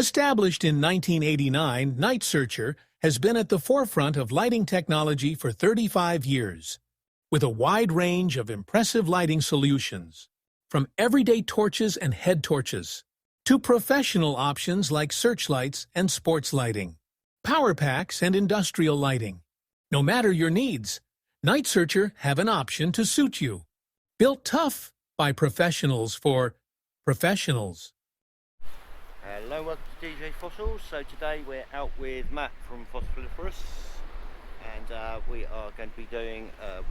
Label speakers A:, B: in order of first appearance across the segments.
A: Established in 1989, Night Searcher has been at the forefront of lighting technology for 35 years, with a wide range of impressive lighting solutions, from everyday torches and head torches to professional options like searchlights and sports lighting, power packs and industrial lighting. No matter your needs, Night Searcher have an option to suit you. Built tough by professionals for professionals.
B: Hello, welcome to DJ Fossils. So today we're out with Matt from Fossiliferous, and we are going to be doing a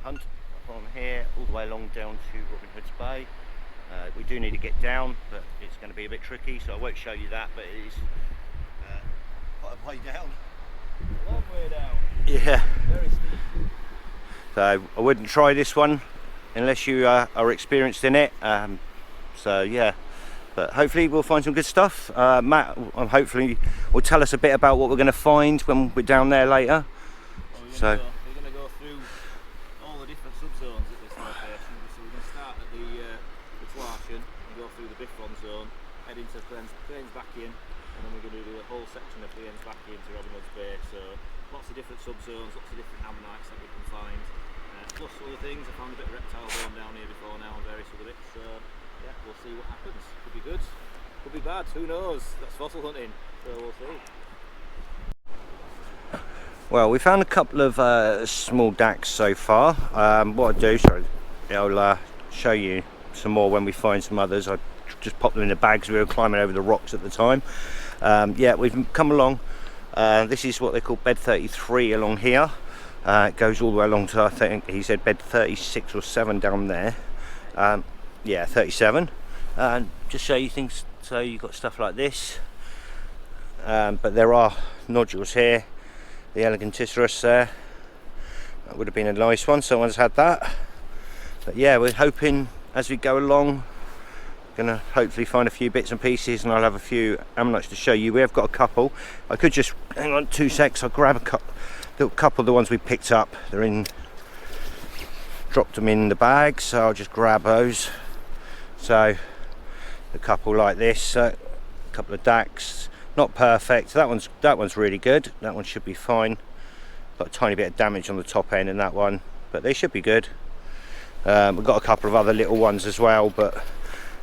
B: hunt from here all the way along down to Robin Hood's Bay. We do need to get down, but it's going to be a bit tricky, so I won't show you that, but it is quite a way down. A long way down. Yeah. Very steep. So I wouldn't try this one unless you are experienced in it. So yeah. But hopefully we'll find some good stuff. Matt hopefully will tell us a bit about what we're going to find when we're down there later. Well, we're going to go through all the different subzones at this location. So we're going to start at the Twarshan and go through the Biffron zone, head into Plains back in, and then we're going to do a whole section of Plains back into Robin Hood's Bay. So lots of different subzones, lots of different Ammonites that we can find. Plus other things. I found a bit of reptile bone down here before now and various other bits. So yeah, we'll see what happens. Could be good, could be bad, who knows? That's fossil hunting, so we'll see. Well, we found a couple of small dacks so far. What I'll do, I'll show you some more when we find some others. I just popped them in the bags. We were climbing over the rocks at the time. Yeah, we've come along. This is what they call bed 33 along here. It goes all the way along to, I think he said, bed 36 or 7 down there. Yeah, 37. And just show you things. So you've got stuff like this, but there are nodules here. The Eleganticerus there, that would have been a nice one. Someone's had that. But yeah, we're hoping as we go along, gonna hopefully find a few bits and pieces, and I'll have a few ammonites to show you. We have got a couple. I could just hang on 2 secs. I'll grab a couple of the ones we picked up. They're in. Dropped them in the bag, so I'll just grab those. So a couple like this, a couple of dacks, not perfect. That one's really good. That one should be fine. Got a tiny bit of damage on the top end in that one, but they should be good. We've got a couple of other little ones as well, but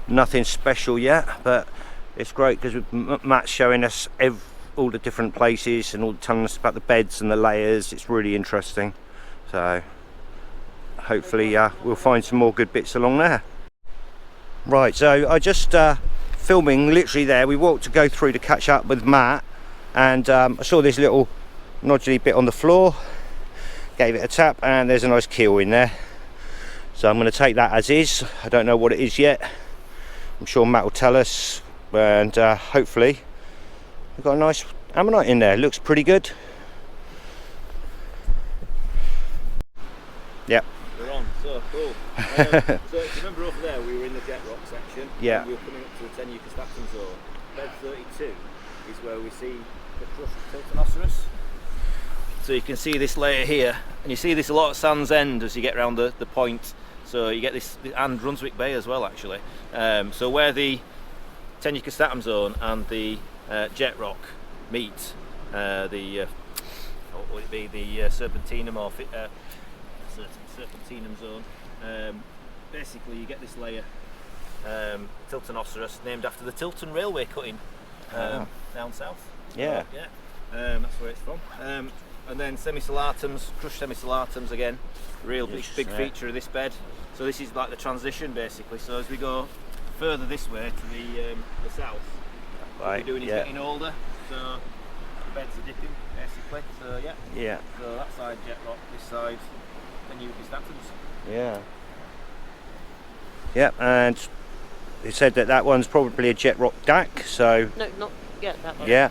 B: nothing special yet. But it's great because Matt's showing us all the different places and all telling us about the beds and the layers. It's really interesting. So hopefully we'll find some more good bits along there. Right, so I just filming literally there. We walked to go through to catch up with Matt, and I saw this little noduly bit on the floor, gave it a tap, and there's a nice keel in there. So I'm going to take that as is. I don't know what it is yet. I'm sure Matt will tell us, and hopefully we've got a nice ammonite in there. Looks pretty good. Yep. We're on, so cool. So remember over there we were in the jet rock section. Yeah. And we were coming up to the 10 Eucastatum zone. Bed 32 is where we see the crushed Tiltonoceros. So you can see this layer here, and you see this a lot at Sands End as you get around the point. So you get this, and Brunswick Bay as well actually. So where the 10 Eucastatum zone and the jet rock meet, what would it be, the serpentinum or serpentinum zone. Basically you get this layer, Tiltonoceros, named after the Tilton railway cutting down south. Yeah. So, yeah. That's where it's from. And then semisolatums, crushed semisolatums again, real big feature of this bed. So this is like the transition basically. So as we go further this way to the south, what we're doing is getting older. So the beds are dipping basically. So yeah. Yeah. So that side jet rock, this side the new Eucastatums. Yeah. Yeah, and he said that one's probably a jet rock DAC. So
C: no, not yet. That one.
B: Yeah.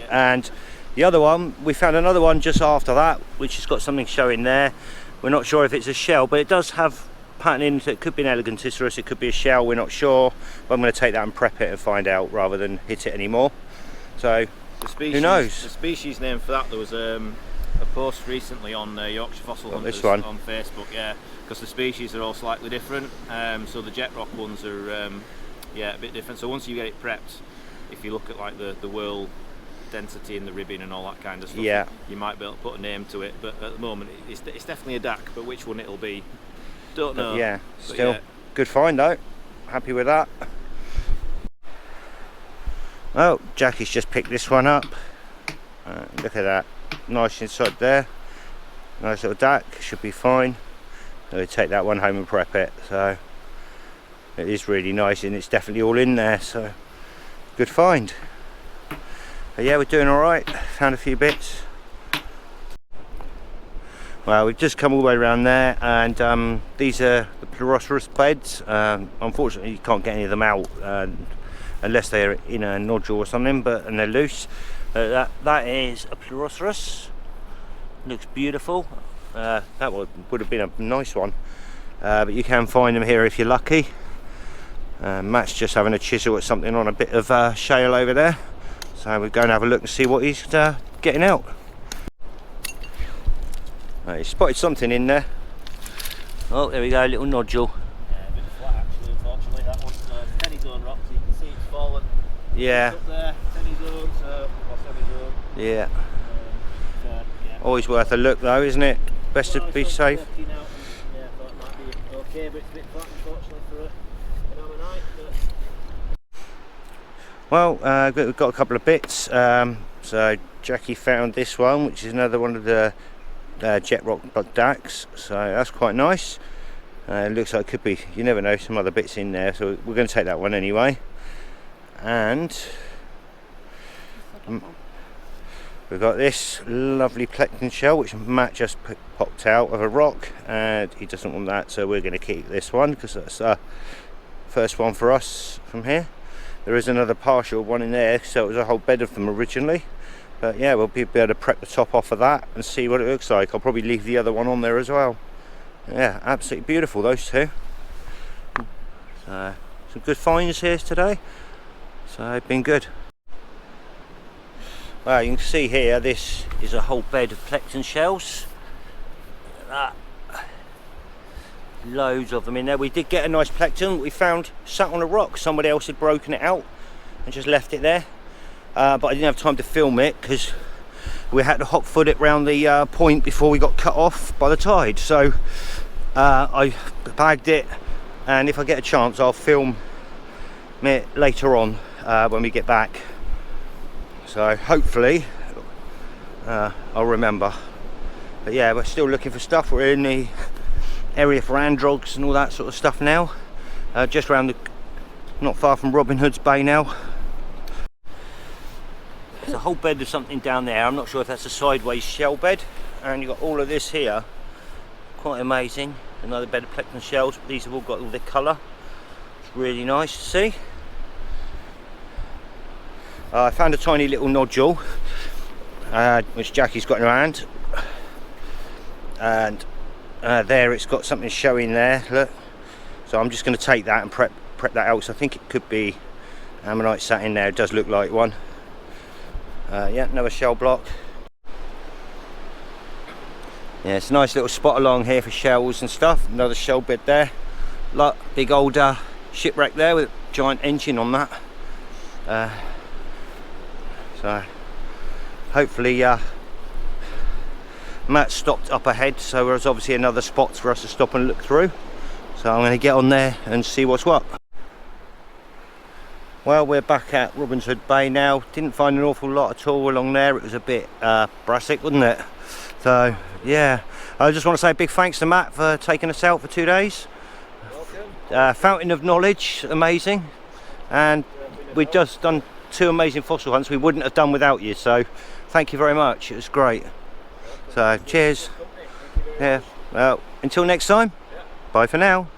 B: And the other one, we found another one just after that, which has got something showing there. We're not sure if it's a shell, but it does have patterning. So it could be an Eleganticerus, it could be a shell. We're not sure. But I'm going to take that and prep it and find out rather than hit it anymore. So who knows?
D: The species name for that, there was a post recently on Yorkshire Fossil Hunters on Facebook, yeah, because the species are all slightly different. So the jet rock ones are a bit different. So once you get it prepped, if you look at like the whirl density in the ribbing and all that kind of stuff,
B: yeah,
D: you might be able to put a name to it. But at the moment, it's definitely a DAC. But which one it'll be, don't know.
B: But yeah,
D: but
B: still
D: yeah.
B: Good find though. Happy with that. Oh, Jackie's just picked this one up. Look at that, nice inside there. Nice little DAC, should be fine. I'll take that one home and prep it. So it is really nice, and it's definitely all in there. So good find. But yeah, we're doing all right. Found a few bits. Well, we've just come all the way around there, and these are the Pleurosrus beds. Unfortunately, you can't get any of them out unless they're in a nodule or something, and they're loose. That is a Pleurosrus. Looks beautiful. That would have been a nice one, but you can find them here if you're lucky. Matt's just having a chisel at something on a bit of shale over there, so we're going to have a look and see what he's getting out. He spotted something in there. Oh, there we go, a little nodule.
D: Yeah, a bit flat actually, unfortunately. That one's penny zone rock, so you can see it's fallen.
B: Yeah.
D: It's up there, penny zone, or semi-zone.
B: Yeah.
D: Yeah.
B: Always worth a look though, isn't it? Best to be safe.
D: Yeah, I thought it might be okay, but it's a bit flat unfortunately for an Ammonite.
B: Well, we've got a couple of bits. So Jackie found this one, which is another one of the jet rock DACs, so that's quite nice. It looks like it could be, you never know, some other bits in there, so we're going to take that one anyway. And we've got this lovely plectin shell which Matt just popped out of a rock, and he doesn't want that, so we're going to keep this one because that's the first one for us from here. There is another partial one in there, so it was a whole bed of them originally. But yeah, we'll be able to prep the top off of that and see what it looks like. I'll probably leave the other one on there as well. Yeah, absolutely beautiful, those two. So, some good finds here today. So, it's been good. Well, you can see here, this is a whole bed of plectin shells. Look at that. Loads of them in there. We did get a nice plectin we found sat on a rock. Somebody else had broken it out and just left it there. But I didn't have time to film it because we had to hot foot it round the point before we got cut off by the tide. So I bagged it, and if I get a chance I'll film it later on when we get back. So hopefully I'll remember. But yeah, we're still looking for stuff. We're in the area for androgs and all that sort of stuff now. Just around not far from Robin Hood's Bay now. There's a whole bed of something down there. I'm not sure if that's a sideways shell bed, and you've got all of this here. Quite amazing. Another bed of plectin shells. These have all got all the colour. It's really nice to see. I found a tiny little nodule which Jackie's got in her hand, and there it's got something showing there, look. So I'm just going to take that and prep that out. So I think it could be Ammonite sat in there. It does look like one. Yeah, another shell block. Yeah, it's a nice little spot along here for shells and stuff. Another shell bed there. Look, big old shipwreck there with a giant engine on that. So hopefully Matt stopped up ahead, so there's obviously another spot for us to stop and look through. So I'm going to get on there and see what's what. Well, we're back at Robin Hood Bay now. Didn't find an awful lot at all along there. It was a bit brassic, wasn't it? So yeah, I just want to say a big thanks to Matt for taking us out for 2 days. Welcome. Fountain of knowledge, amazing. And we've just done 2 amazing fossil hunts we wouldn't have done without you. So thank you very much. It was great. So cheers. Yeah. Well, until next time. Bye for now.